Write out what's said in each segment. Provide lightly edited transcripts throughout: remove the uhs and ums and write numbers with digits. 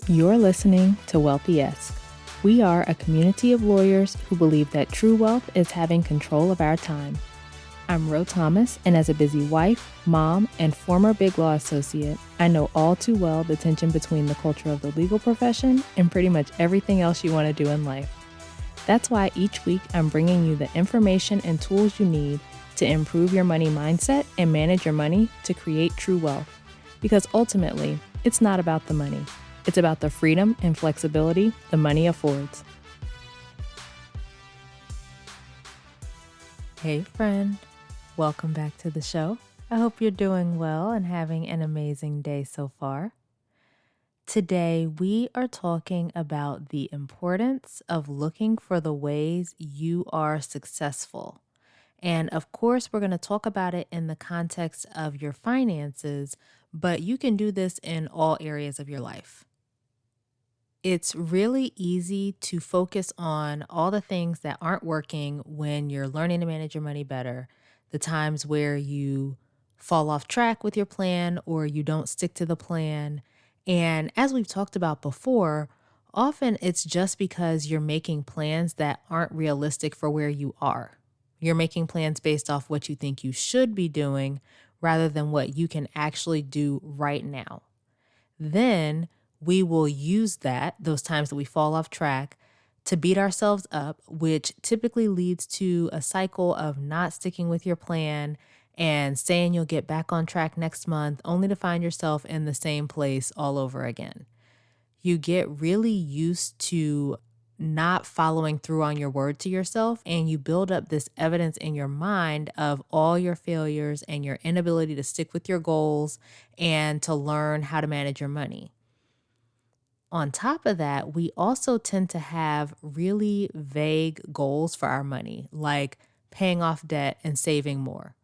You're listening to Wealthy-esque. We are a community of lawyers who believe that true wealth is having control of our time. I'm Ro Thomas, and as a busy wife, mom, and former Big Law associate, I know all too well the tension between the culture of the legal profession and pretty much everything else you want to do in life. That's why each week I'm bringing you the information and tools you need to improve your money mindset and manage your money to create true wealth. Because ultimately, it's not about the money. It's about the freedom and flexibility the money affords. Hey friend, welcome back to the show. I hope you're doing well and having an amazing day so far. Today, we are talking about the importance of looking for the ways you are successful. And of course, we're going to talk about it in the context of your finances, but you can do this in all areas of your life. It's really easy to focus on all the things that aren't working when you're learning to manage your money better, the times where you fall off track with your plan or you don't stick to the plan. And as we've talked about before, often it's just because you're making plans that aren't realistic for where you are. You're making plans based off what you think you should be doing rather than what you can actually do right now. Then we will use those times that we fall off track, to beat ourselves up, which typically leads to a cycle of not sticking with your plan and saying you'll get back on track next month, only to find yourself in the same place all over again. You get really used to not following through on your word to yourself, and you build up this evidence in your mind of all your failures and your inability to stick with your goals and to learn how to manage your money. On top of that, we also tend to have really vague goals for our money, like paying off debt and saving more.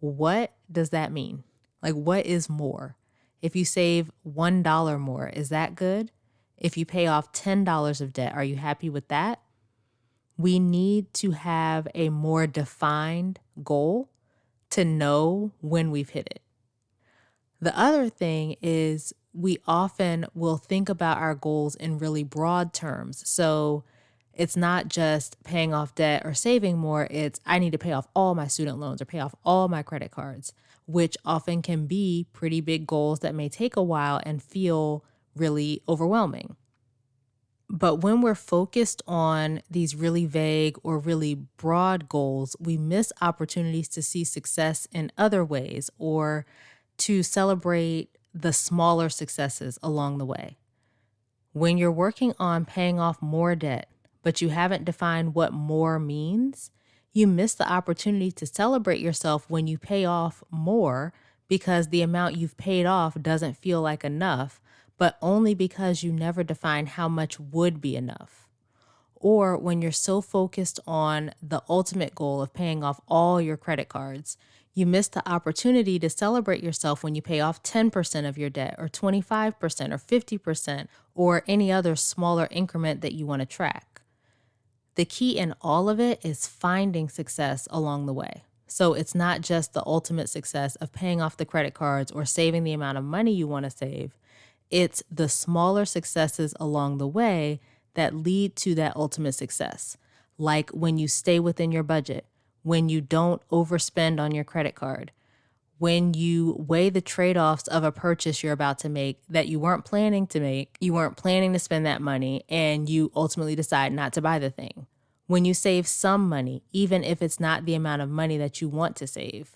What does that mean? Like, what is more? If you save $1 more, is that good? If you pay off $10 of debt, are you happy with that? We need to have a more defined goal to know when we've hit it. The other thing is we often will think about our goals in really broad terms. So it's not just paying off debt or saving more. It's I need to pay off all my student loans or pay off all my credit cards, which often can be pretty big goals that may take a while and feel really overwhelming. But when we're focused on these really vague or really broad goals, we miss opportunities to see success in other ways or to celebrate the smaller successes along the way. When you're working on paying off more debt, but you haven't defined what more means, you miss the opportunity to celebrate yourself when you pay off more because the amount you've paid off doesn't feel like enough, but only because you never defined how much would be enough. Or when you're so focused on the ultimate goal of paying off all your credit cards, you miss the opportunity to celebrate yourself when you pay off 10% of your debt or 25% or 50% or any other smaller increment that you want to track. The key in all of it is finding success along the way. So it's not just the ultimate success of paying off the credit cards or saving the amount of money you want to save. It's the smaller successes along the way that lead to that ultimate success. Like when you stay within your budget, when you don't overspend on your credit card, when you weigh the trade-offs of a purchase you're about to make that you weren't planning to make, you weren't planning to spend that money, and you ultimately decide not to buy the thing. When you save some money, even if it's not the amount of money that you want to save.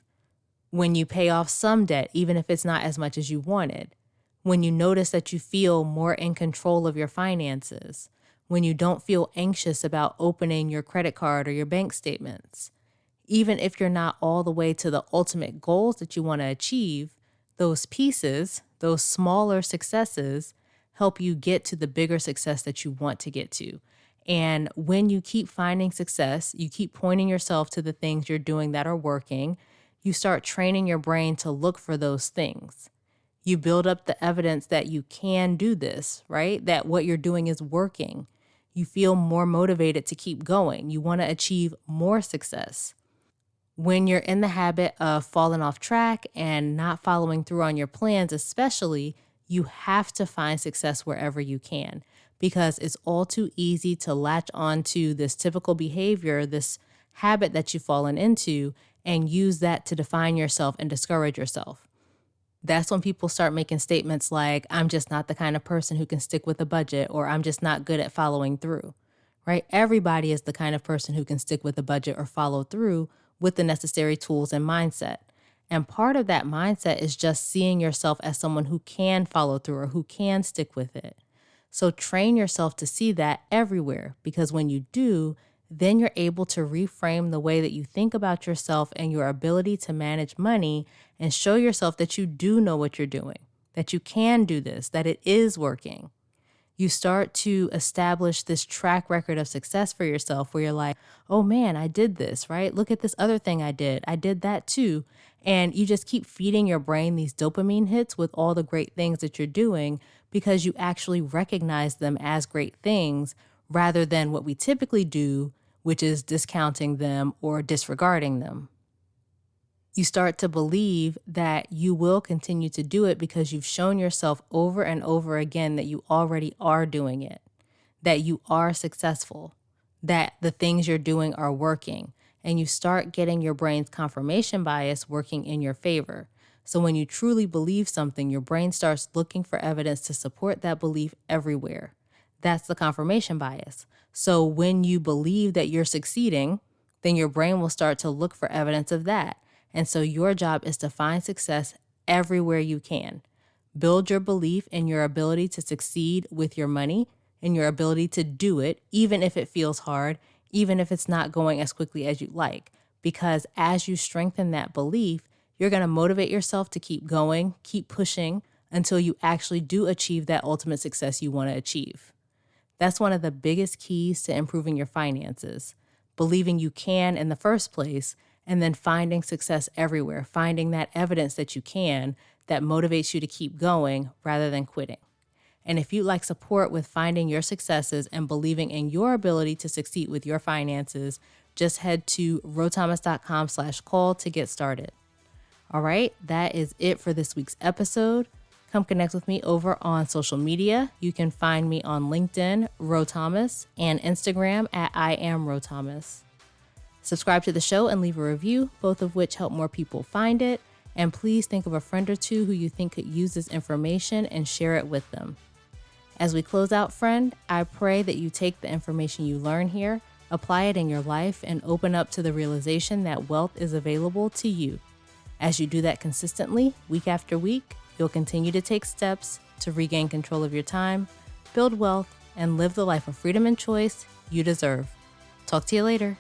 When you pay off some debt, even if it's not as much as you wanted. When you notice that you feel more in control of your finances. When you don't feel anxious about opening your credit card or your bank statements. Even if you're not all the way to the ultimate goals that you want to achieve, those pieces, those smaller successes, help you get to the bigger success that you want to get to. And when you keep finding success, you keep pointing yourself to the things you're doing that are working, you start training your brain to look for those things. You build up the evidence that you can do this, right? That what you're doing is working. You feel more motivated to keep going. You want to achieve more success. When you're in the habit of falling off track and not following through on your plans, especially, You have to find success wherever you can, because it's all too easy to latch onto this typical behavior, this habit that you've fallen into, and use that to define yourself and discourage yourself. That's when people start making statements like, I'm just not the kind of person who can stick with a budget, or I'm just not good at following through, right? Everybody is the kind of person who can stick with a budget or follow through with the necessary tools and mindset. And part of that mindset is just seeing yourself as someone who can follow through or who can stick with it. So train yourself to see that everywhere, because when you do, then you're able to reframe the way that you think about yourself and your ability to manage money, and show yourself that you do know what you're doing, that you can do this, that it is working. You start to establish this track record of success for yourself where you're like, oh man, I did this, right? Look at this other thing I did. I did that too. And you just keep feeding your brain these dopamine hits with all the great things that you're doing, because you actually recognize them as great things rather than what we typically do, which is discounting them or disregarding them. You start to believe that you will continue to do it because you've shown yourself over and over again that you already are doing it, that you are successful, that the things you're doing are working, and you start getting your brain's confirmation bias working in your favor. So when you truly believe something, your brain starts looking for evidence to support that belief everywhere. That's the confirmation bias. So when you believe that you're succeeding, then your brain will start to look for evidence of that. And so your job is to find success everywhere you can. Build your belief in your ability to succeed with your money and your ability to do it, even if it feels hard, even if it's not going as quickly as you'd like. Because as you strengthen that belief, you're going to motivate yourself to keep going, keep pushing until you actually do achieve that ultimate success you want to achieve. That's one of the biggest keys to improving your finances. Believing you can in the first place, and then finding success everywhere, finding that evidence that you can that motivates you to keep going rather than quitting. And if you'd like support with finding your successes and believing in your ability to succeed with your finances, just head to rothomas.com/call to get started. All right, that is it for this week's episode. Come connect with me over on social media. You can find me on LinkedIn, Ro Thomas, and Instagram at I am Ro Thomas. Subscribe to the show and leave a review, both of which help more people find it. And please think of a friend or two who you think could use this information and share it with them. As we close out, friend, I pray that you take the information you learn here, apply it in your life, and open up to the realization that wealth is available to you. As you do that consistently, week after week, you'll continue to take steps to regain control of your time, build wealth, and live the life of freedom and choice you deserve. Talk to you later.